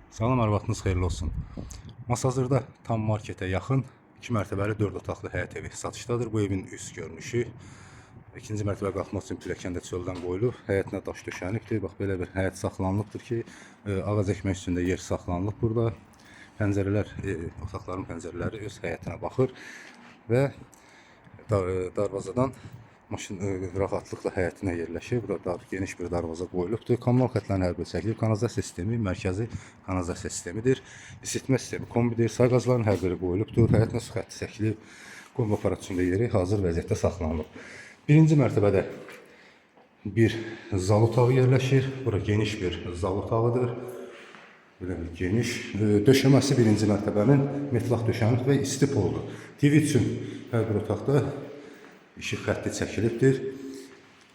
Salam, hər vaxtınız xeyirli olsun. Masazırda tam marketə yaxın 2 mərtəbəli 4 otaqlı həyət evi satışdadır. Bu evin üst görünüşü. İkinci mərtəbə qalxmaq üçün pilləkəndə çöldən qoyulub. Həyətinə daş döşənibdir. Bax, belə bir həyət saxlanılıbdır ki, ağac əkmək üçün də yer saxlanılıb burada. Pəncərələr, otaqların pəncərələri öz həyətinə baxır və darvazadan maşın rahatlıqla həyətinə yerləşir. Burada geniş bir darvaza qoyulubdur. Kommunal xətlərin hər biri çəkilib. Kanalizasiya sistemi mərkəzi kanalizasiya sistemidir. İsitmə sistemi kombidir. Say qazların hər biri qoyulubdur. Həyətinə su xətti çəkilib. Qum aparat üçün də yeri hazır vəziyyətdə saxlanılıb. Birinci mərtəbədə bir zal otağı yerləşir. Bura geniş bir zal otağıdır. Belə bir geniş. Döşəməsi birinci mərtəbənin metlaq döşənib və isti poldur. TV üçün hər bir otaqda işıq xətti çəkilibdir.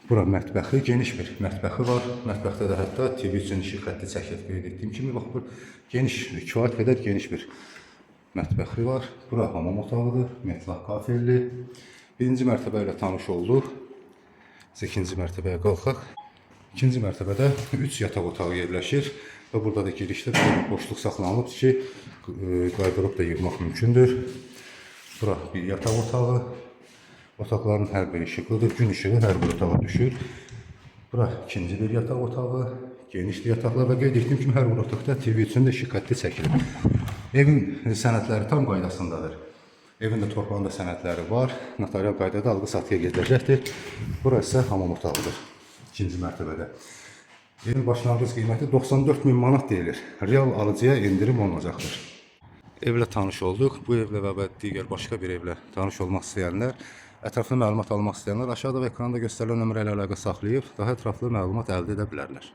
Bura mətbəxi, geniş bir mətbəxi var. Mətbəxdə də hətta TV üçün işıq xətti çəkilib. Qeyd etdiyim kimi, bax, bu geniş, kifayət qədər geniş bir mətbəxi var. Bura hamam otağıdır, metlaq kafelli. Birinci mərtəbə ilə tanış olduq. Biz ikinci mərtəbəyə qalxaq. İkinci mərtəbədə 3 yataq otağı yerləşir və burada da girişdə bir boşluq saxlanılıb ki, qaydırıb da yığmaq mümkündür. Bura bir yataq otağı. Otaqların hər biri işıqlıdır, gün işığı hər bir otağa düşür. Bura ikinci bir yataq otağı, genişli yataqlar və qeyd etdiyim kimi hər bir otaqda TV üçün də işıq xətti çəkilir. Evin sənədləri tam qaydasındadır. Evin də torpağında sənədləri var. Notarial qaydada alqı-satıya gediləcəkdir. Bura isə hamam otağıdır. İkinci mərtəbədə. Evin başlanğıc qiyməti 94.000 manat deyilir. Real alıcıya endirim olunacaqdır. Evlə tanış olduq. Bu evlə və digər başqa bir evlə tanış olmaq istəyənlər, ətraflı məlumat almaq istəyənlər aşağıda və ekranda göstərilən nömrə ilə əlaqə saxlayıb daha ətraflı məlumat əldə edə bilərlər.